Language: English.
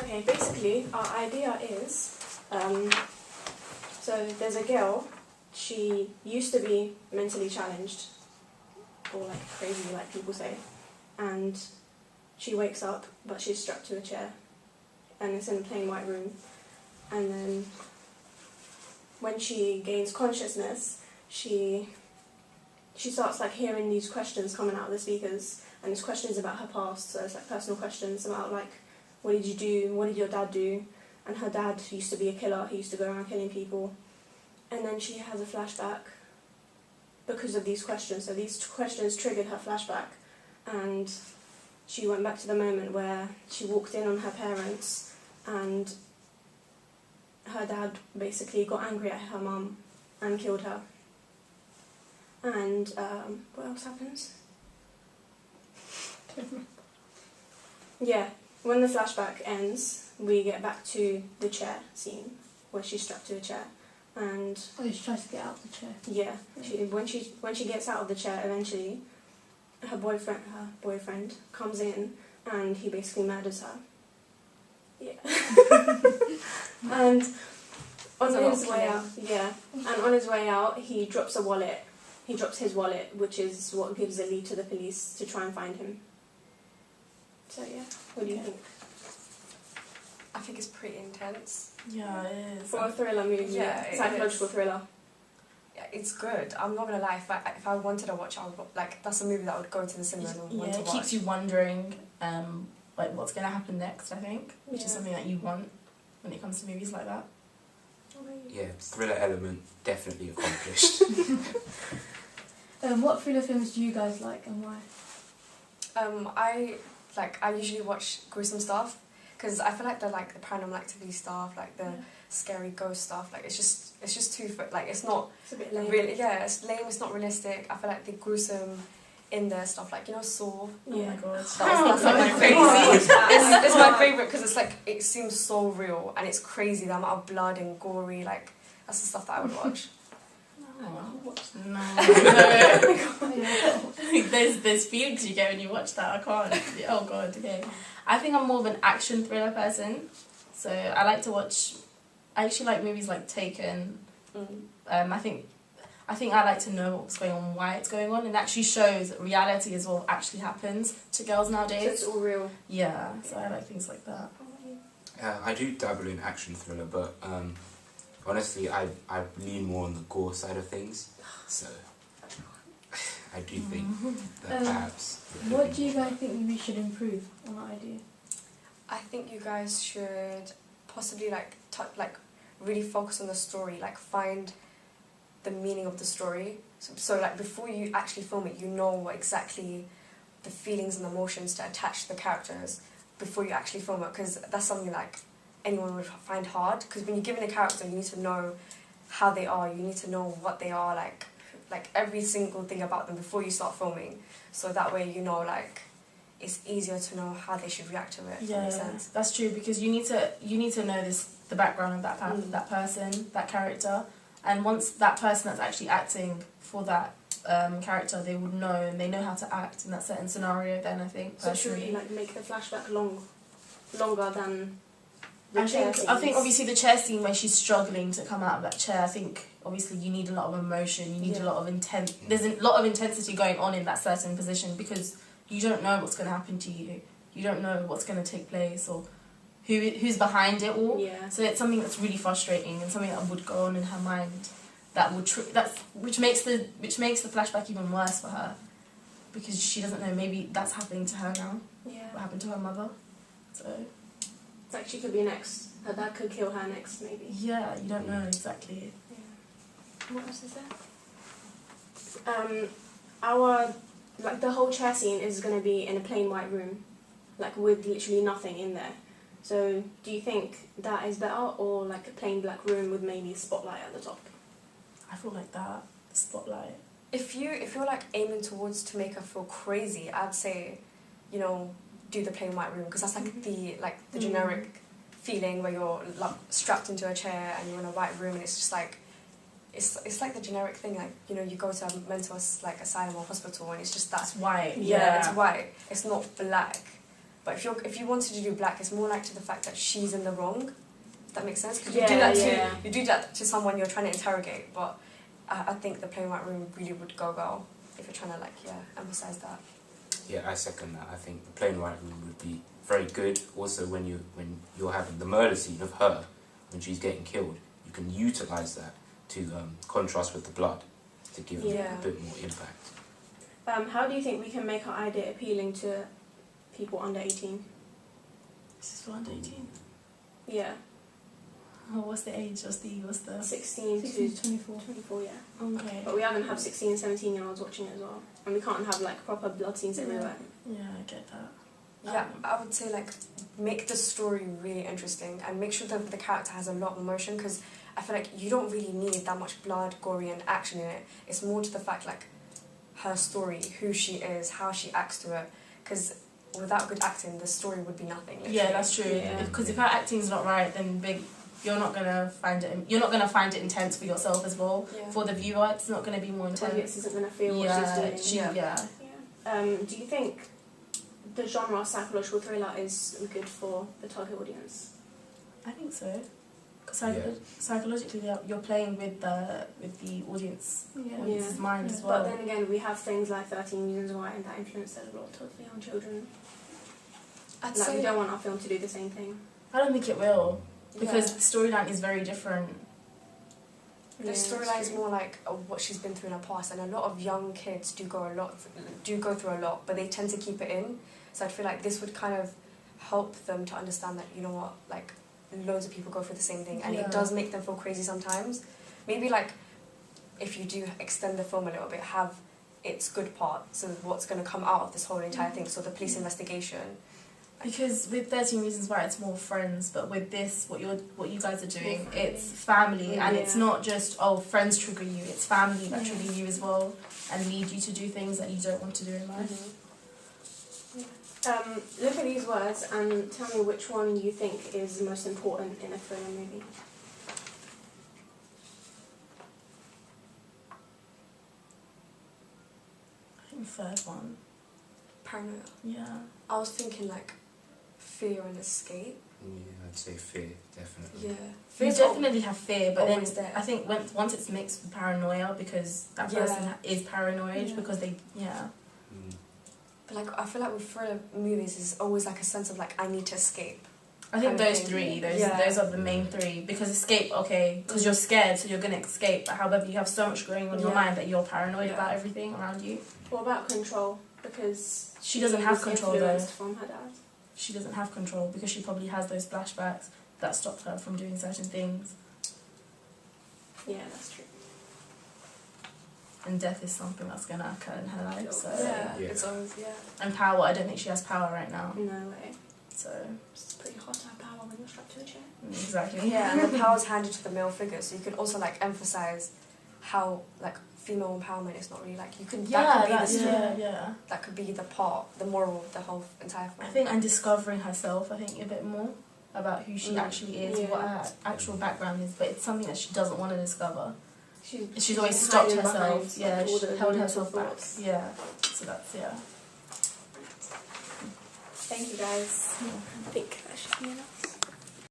Okay, basically, our idea is, so there's a girl, she used to be mentally challenged, or like crazy, like people say, and she wakes up, but she's strapped to a chair, and it's in a plain white room, and then when she gains consciousness, she starts like hearing these questions coming out of the speakers, and it's questions about her past, so it's like personal questions about like, what did you do, what did your dad do, and her dad used to be a killer, he used to go around killing people, and then she has a flashback because of these questions, so these questions triggered her flashback, and she went back to the moment where she walked in on her parents, and her dad basically got angry at her mum and killed her. And what else happens? Yeah, when the flashback ends, we get back to the chair scene where she's strapped to a chair, and she tries to get out of the chair. yeah, when she gets out of the chair, eventually, her boyfriend comes in, and he basically murders her. Yeah, and on his way out, and on his way out, he drops a wallet. He drops his wallet, which is what gives a lead to the police to try and find him. So yeah, what do you think? I think it's pretty intense. Yeah, it is. For a thriller movie, psychological thriller. Yeah, it's good. I'm not gonna lie. If I wanted to watch, I would, like, that's a movie that I would go to the cinema and want to watch. It keeps you wondering, like what's gonna happen next. I think, which is something that you want when it comes to movies like that. Yeah, thriller element definitely accomplished. What thriller films do you guys like and why? I usually watch gruesome stuff because I feel like the paranormal activity stuff, like the scary ghost stuff, like it's just too like it's not. It's a bit lame. Really, it's lame. It's not realistic. I feel like the gruesome in there stuff, like, you know, Saw. Oh my god, That's like my crazy. It's my favourite because it's like it seems so real and it's crazy. The amount of blood and gory, like that's the stuff that I would watch. There's feelings you get when you watch that. I can't. Oh god. Okay. I think I'm more of an action thriller person, so I like to watch. I actually like movies like Taken. I think I like to know what's going on, why it's going on, and it actually shows that reality is what actually happens to girls nowadays. So it's all real. Yeah, so I like things like that. I do dabble in action thriller, but honestly, I lean more on the gore side of things. So I do think that perhaps. What do you guys think we should improve on our idea? I think you guys should possibly really focus on the story, like find the meaning of the story. So like before you actually film it, you know what exactly the feelings and emotions to attach to the characters before you actually film it, because that's something like anyone would find hard, because when you're given a character, you need to know how they are, you need to know what they are, like every single thing about them before you start filming, so that way you know, like, it's easier to know how they should react to it. If that makes sense. That's true, because you need to know the background of that person, that character, and once that person that's actually acting for that character, they would know, and they know how to act in that certain scenario, then I think personally. So should we like make the flashback longer than I think obviously the chair scene where she's struggling to come out of that chair, I think obviously you need a lot of emotion, you need a lot of there's a lot of intensity going on in that certain position, because you don't know what's going to happen to you, you don't know what's going to take place, or who's behind it all. So it's something that's really frustrating, and something that would go on in her mind that would which makes the flashback even worse for her, because she doesn't know, maybe that's happening to her now. What happened to her mother? So like she could be next. Her dad could kill her next, maybe. Yeah, you don't know exactly. What else is there? The whole chair scene is going to be in a plain white room, like with literally nothing in there. So do you think that is better, or like a plain black room with maybe a spotlight at the top? I feel like that, the spotlight. If you're like aiming towards to make her feel crazy, I'd say, you know, do the plain white room, because that's like the generic feeling where you're like strapped into a chair and you're in a white room, and it's just like it's like the generic thing, like, you know, you go to a mental like asylum or hospital and it's just that. It's white. Yeah, it's white. It's not black. But if you wanted to do black, it's more like to the fact that she's in the wrong. If that makes sense? Because Yeah, you do that to someone you're trying to interrogate. But I think the plain white room really would go well if you're trying to emphasize that. Yeah, I second that. I think the plain white room would be very good. Also, when you're having the murder scene of her, when she's getting killed, you can utilize that to contrast with the blood to give it a bit more impact. How do you think we can make our idea appealing to people under 18? This is for under 18. Yeah. Oh, what's the age? What's the 16 16 to to 24. 24, yeah. Okay. But we haven't have 16 and 17 year olds watching it as well. And we can't have like proper blood scenes everywhere. Yeah, I get that. Yeah, I would say make the story really interesting and make sure that the character has a lot of emotion, because I feel like you don't really need that much blood, gory and action in it. It's more to the fact her story, who she is, how she acts to it, because without good acting the story would be nothing. Literally. Yeah, that's true. Because if her acting's not right, then you're not gonna find it intense for yourself as well. Yeah. For the viewer, it's not gonna be more intense. The audience isn't going to feel what she's doing. Yeah. Do you think the genre psychological thriller is good for the target audience? I think so. Because psychologically, you're playing with the audience's mind as well. But then again, we have things like 13 Reasons Why, and that influences a lot of young children. I'd say we don't want our film to do the same thing. I don't think it will, because the storyline is very different. The storyline is more like what she's been through in her past, and a lot of young kids do go through a lot, but they tend to keep it in. So I feel like this would kind of help them to understand that, you know what, loads of people go through the same thing, and it does make them feel crazy sometimes. Maybe if you do extend the film a little bit, have its good part, so what's going to come out of this whole entire thing, so the police investigation. Because with 13 Reasons Why, it's more friends, but with this, what you guys are doing, it's family, and it's not just friends trigger you. It's family that trigger you as well, and lead you to do things that you don't want to do in life. Look at these words and tell me which one you think is the most important in a thriller movie. I think the third one. Paranoia. Yeah. I was thinking fear and escape. Yeah, I'd say fear, definitely. Yeah. You definitely have fear, but then there. I think once it's mixed with paranoia, because that person is paranoid, because they, But I feel like with thriller movies, there's always a sense of I need to escape. I think those three, those are the main three. Because escape, because you're scared, so you're going to escape. But however, you have so much going on in your mind that you're paranoid about everything around you. What about control? Because she doesn't have control though. From her dad. She doesn't have control because she probably has those flashbacks that stopped her from doing certain things. Yeah, that's true. And death is something that's going to occur in her life. So It's always, And power, I don't think she has power right now. No way. So it's pretty hot to have power when you're strapped to a chair. Exactly. Yeah, and the power's handed to the male figure, so you can also emphasize how female empowerment is not really you could that could be the part, the moral of the whole entire film. I think, and discovering herself, I think a bit more about who she actually is, what her actual background is, but it's something that she doesn't want to discover. She's always stopped herself. She held herself back. Yeah. So that's Thank you guys. I think that should be enough.